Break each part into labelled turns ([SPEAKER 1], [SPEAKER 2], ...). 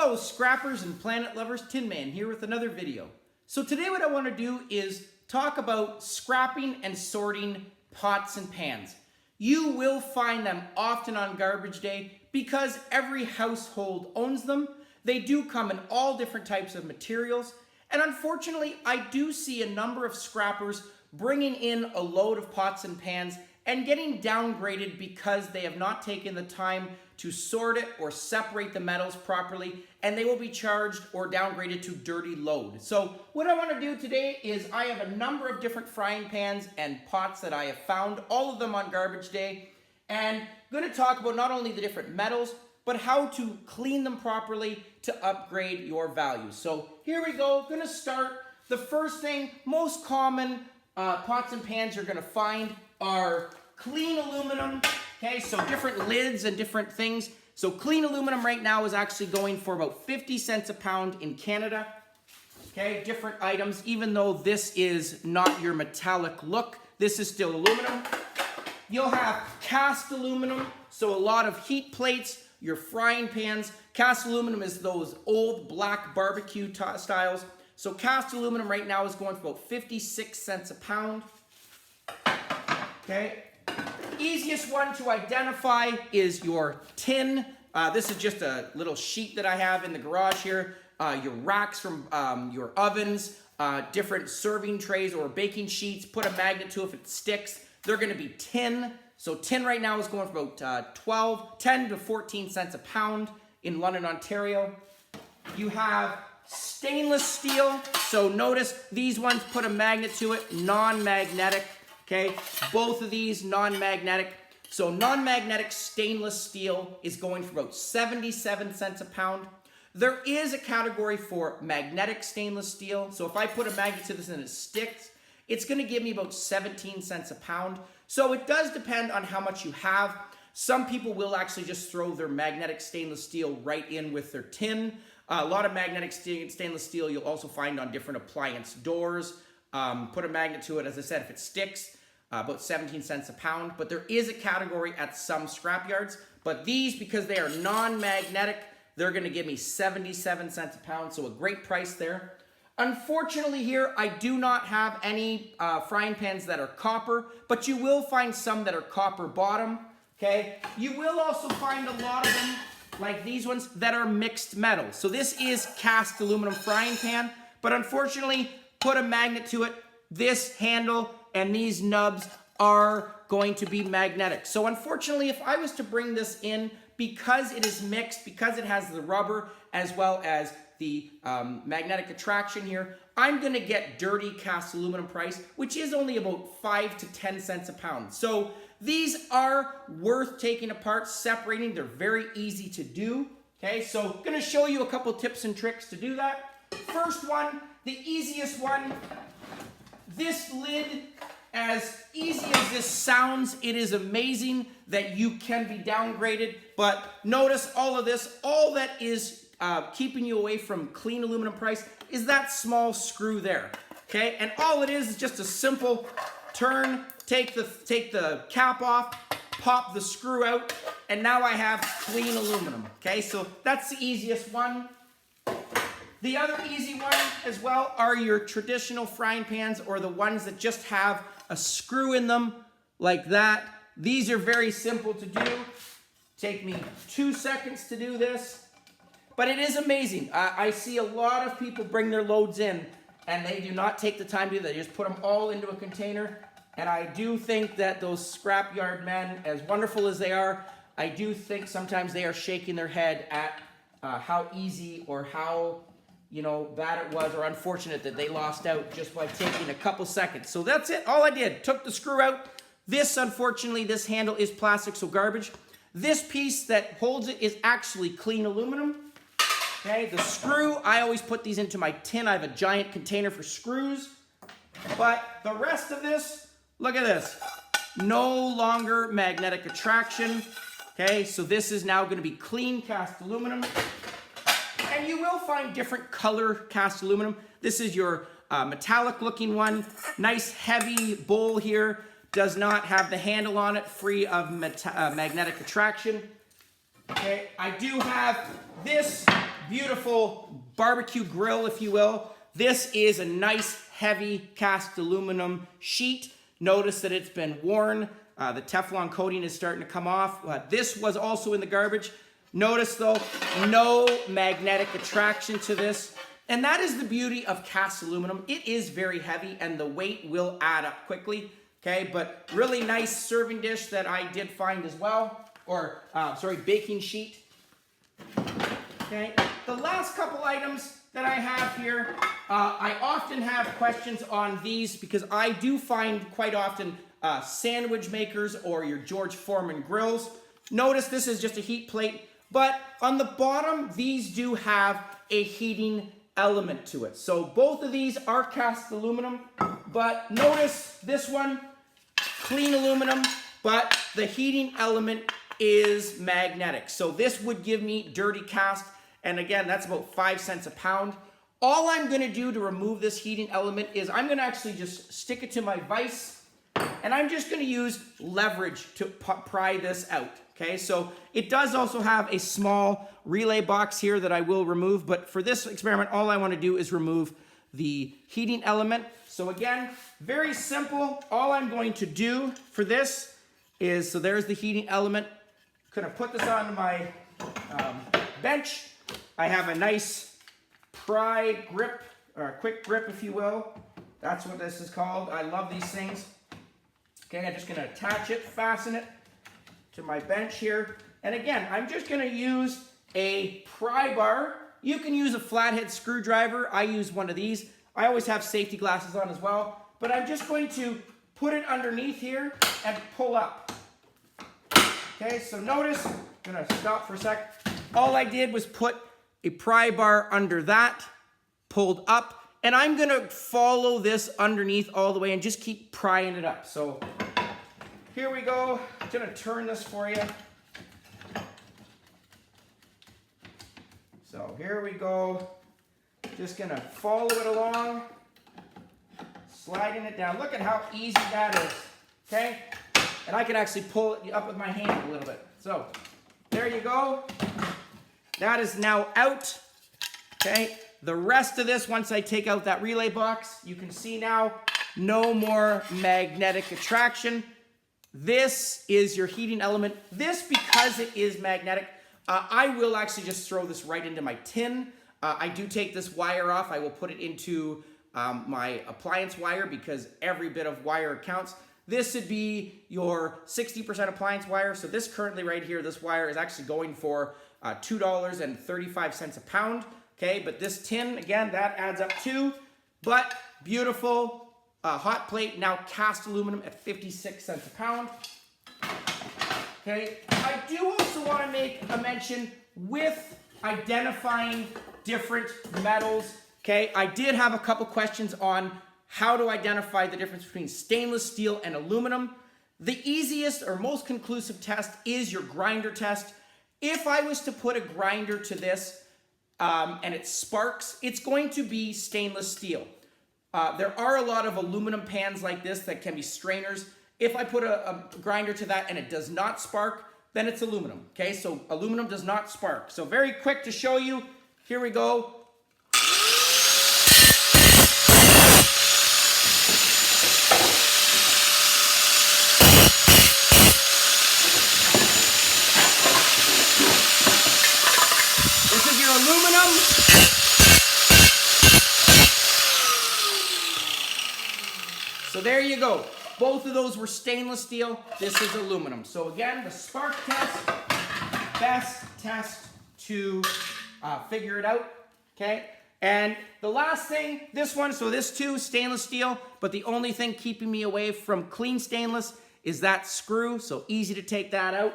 [SPEAKER 1] Hello scrappers and planet lovers, Tin Man here with another video. So today what I want to do is talk about scrapping and sorting pots and pans. You will find them often on garbage day because every household owns them. They do come in all different types of materials, and unfortunately I do see a number of scrappers bringing in a load of pots and pans and getting downgraded because they have not taken the time to sort it or separate the metals properly, and they will be charged or downgraded to dirty load. So what I want to do today is I have a number of different frying pans and pots that I have found, all of them on garbage day, and I'm going to talk about not only the different metals, but how to clean them properly to upgrade your value. So here we go. Going to start. The first thing, most common pots and pans you're going to find are clean aluminum. Okay, so different lids and different things. So clean aluminum right now is actually going for about 50 cents a pound in Canada. Okay, different items, even though this is not your metallic look, this is still aluminum. You'll have cast aluminum, so a lot of heat plates, your frying pans. Cast aluminum is those old black barbecue styles. So cast aluminum right now is going for about 56 cents a pound. Okay. Easiest one to identify is your tin. This is just a little sheet that I have in the garage here. Your racks from your ovens, different serving trays or baking sheets. Put a magnet to it if it sticks. They're going to be tin. So tin right now is going for about 10 to 14 cents a pound in London, Ontario. You have stainless steel. So notice these ones put a magnet to it, non-magnetic. Okay, both of these non-magnetic. So non-magnetic stainless steel is going for about 77 cents a pound. There is a category for magnetic stainless steel. So if I put a magnet to this and it sticks, it's going to give me about 17 cents a pound. So it does depend on how much you have. Some people will actually just throw their magnetic stainless steel right in with their tin. A lot of magnetic stainless steel you'll also find on different appliance doors. Put a magnet to it, as I said, if it sticks, about 17 cents a pound. But there is a category at some scrap yards. But these, because they are non-magnetic, they're going to give me 77 cents a pound. So a great price there. Unfortunately here, I do not have any frying pans that are copper, but you will find some that are copper bottom. Okay, you will also find a lot of them, like these ones, that are mixed metal. So this is cast aluminum frying pan, but unfortunately, put a magnet to it. This handle and these nubs are going to be magnetic. So unfortunately, if I was to bring this in, because it is mixed, because it has the rubber as well as the magnetic attraction here, I'm going to get dirty cast aluminum price, which is only about 5 to 10 cents a pound. So these are worth taking apart, separating. They're very easy to do. Okay, so I'm going to show you a couple tips and tricks to do that. First one, the easiest one, this lid, as easy as this sounds, it is amazing that you can be downgraded, but notice all of this, all that is keeping you away from clean aluminum price is that small screw there, okay? And all it is just a simple turn, take the cap off, pop the screw out, and now I have clean aluminum, okay? So that's the easiest one. The other easy one as well are your traditional frying pans, or the ones that just have a screw in them like that. These are very simple to do. Take me 2 seconds to do this, but it is amazing. I see a lot of people bring their loads in and they do not take the time to do that. They just put them all into a container, and I do think that those scrapyard men, as wonderful as they are, I do think sometimes they are shaking their head at how easy or how bad it was, or unfortunate that they lost out just by taking a couple seconds. So that's it. All I did, took the screw out. This, unfortunately, this handle is plastic, so garbage. This piece that holds it is actually clean aluminum. Okay, the screw, I always put these into my tin. I have a giant container for screws. But the rest of this, look at this. No longer magnetic attraction. Okay, so this is now going to be clean cast aluminum. And you will find different color cast aluminum. This is your metallic looking one. Nice heavy bowl here. Does not have the handle on it, free of magnetic attraction. Okay, I do have this beautiful barbecue grill, if you will. This is a nice, heavy cast aluminum sheet. Notice that it's been worn. The Teflon coating is starting to come off. This was also in the garbage. Notice though, no magnetic attraction to this. And that is the beauty of cast aluminum. It is very heavy and the weight will add up quickly. Okay, but really nice serving dish that I did find as well. Or, baking sheet. Okay, the last couple items that I have here, I often have questions on these because I do find quite often sandwich makers or your George Foreman grills. Notice this is just a heat plate, but on the bottom, these do have a heating element to it. So both of these are cast aluminum, but notice this one, clean aluminum, but the heating element is magnetic. So this would give me dirty cast, and again, that's about 5 cents a pound. All I'm gonna do to remove this heating element is I'm gonna actually just stick it to my vise, and I'm just gonna use leverage to pry this out. Okay, so it does also have a small relay box here that I will remove, but for this experiment, all I want to do is remove the heating element. So again, very simple. All I'm going to do for this is, so there's the heating element. Gonna put this on my bench. I have a nice pry grip, or a quick grip, if you will. That's what this is called. I love these things. Okay, I'm just gonna attach it, fasten it to my bench here. And again, I'm just gonna use a pry bar. You can use a flathead screwdriver. I use one of these. I always have safety glasses on as well, but I'm just going to put it underneath here and pull up. Okay, so notice, I'm gonna stop for a sec. All I did was put a pry bar under that, pulled up, and I'm gonna follow this underneath all the way and just keep prying it up. So here we go. I'm gonna turn this for you. So here we go. Just gonna follow it along, sliding it down. Look at how easy that is, okay? And I can actually pull it up with my hand a little bit. So there you go. That is now out, okay? The rest of this, once I take out that relay box, you can see now, no more magnetic attraction. This is your heating element. This, because it is magnetic, I will actually just throw this right into my tin. I do take this wire off. I will put it into my appliance wire because every bit of wire counts. This would be your 60% appliance wire. So this currently right here, this wire is actually going for $2.35 a pound. Okay, but this tin, again, that adds up too. But beautiful hot plate, now cast aluminum at 56 cents a pound. Okay, I do also want to make a mention with identifying different metals. Okay, I did have a couple questions on how to identify the difference between stainless steel and aluminum. The easiest or most conclusive test is your grinder test. If I was to put a grinder to this and it sparks, it's going to be stainless steel. There are a lot of aluminum pans like this that can be strainers. If I put a grinder to that and it does not spark, then it's aluminum. Okay, so aluminum does not spark. So very quick to show you, here we go. This is your aluminum. So there you go. Both of those were stainless steel. This is aluminum. So again, the spark test, best test to figure it out, okay? And the last thing, this one, so this too, stainless steel, but the only thing keeping me away from clean stainless is that screw, so easy to take that out.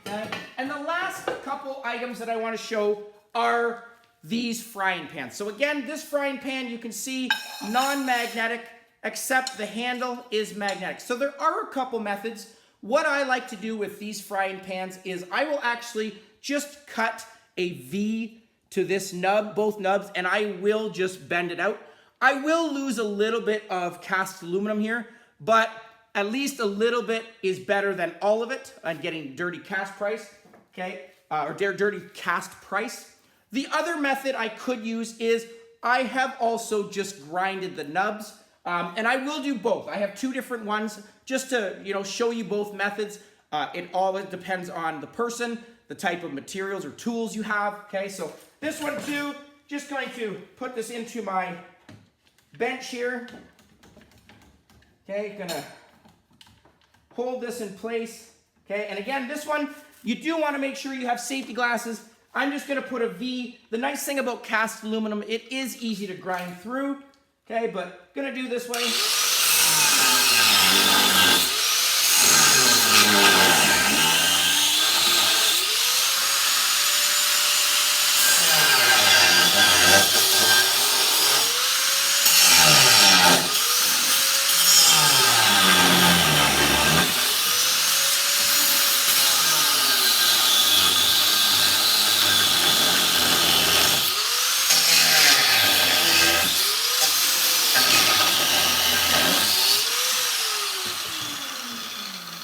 [SPEAKER 1] Okay? And the last couple items that I want to show are these frying pans. So again, this frying pan, you can see non-magnetic, except the handle is magnetic. So there are a couple methods. What I like to do with these frying pans is I will actually just cut a V to this nub, both nubs, and I will just bend it out. I will lose a little bit of cast aluminum here, but at least a little bit is better than all of it. I'm getting dirty cast price, okay, or dirty cast price. The other method I could use is I have also just grinded the nubs, and I will do both. I have two different ones just to show you both methods. It always depends on the person, the type of materials or tools you have. Okay, so this one too, just going to put this into my bench here. Okay, gonna hold this in place. Okay, and again, this one, you do want to make sure you have safety glasses. I'm just going to put a V. The nice thing about cast aluminum, it is easy to grind through. Okay, but going to do this way.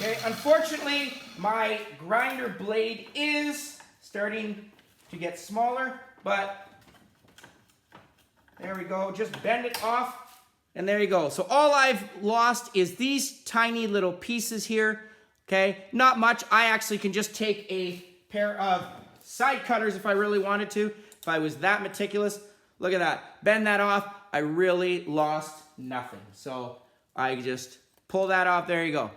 [SPEAKER 1] Okay, unfortunately, my grinder blade is starting to get smaller, but there we go. Just bend it off, and there you go. So all I've lost is these tiny little pieces here, okay? Not much. I actually can just take a pair of side cutters if I really wanted to, if I was that meticulous. Look at that. Bend that off. I really lost nothing. So I just pull that off. There you go.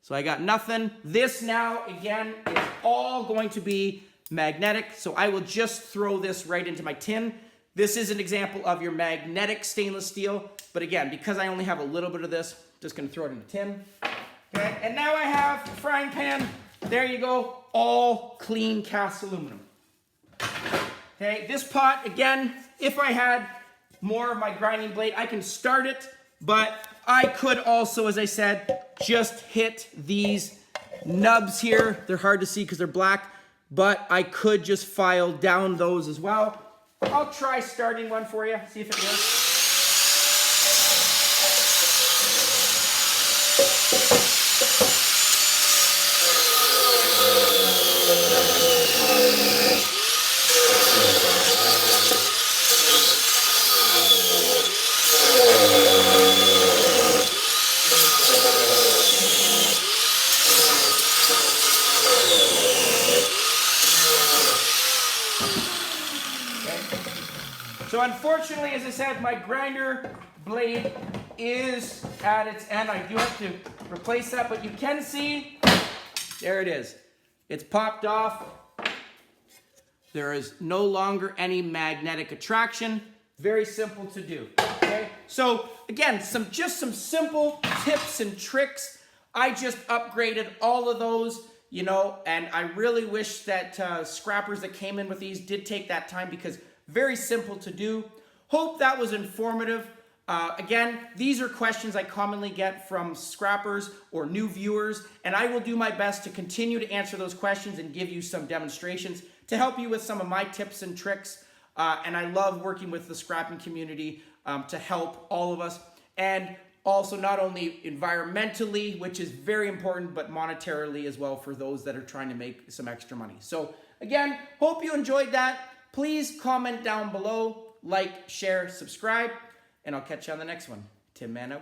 [SPEAKER 1] So I got nothing. This now, again, is all going to be magnetic. So I will just throw this right into my tin. This is an example of your magnetic stainless steel. But again, because I only have a little bit of this, just going to throw it in the tin. Okay, and now I have the frying pan. There you go. All clean cast aluminum. Okay, this pot, again, if I had more of my grinding blade, I can start it. But I could also, as I said, just hit these nubs here. They're hard to see because they're black, but I could just file down those as well. I'll try starting one for you, see if it works. So unfortunately, as I said, my grinder blade is at its end. I do have to replace that, but you can see, there it is. It's popped off. There is no longer any magnetic attraction. Very simple to do, okay? So again, just some simple tips and tricks. I just upgraded all of those, and I really wish that scrappers that came in with these did take that time, because very simple to do. Hope that was informative. Again, these are questions I commonly get from scrappers or new viewers, and I will do my best to continue to answer those questions and give you some demonstrations to help you with some of my tips and tricks. And I love working with the scrapping community to help all of us. And also not only environmentally, which is very important, but monetarily as well for those that are trying to make some extra money. So again, hope you enjoyed that. Please comment down below, like, share, subscribe, and I'll catch you on the next one. Tim Man out.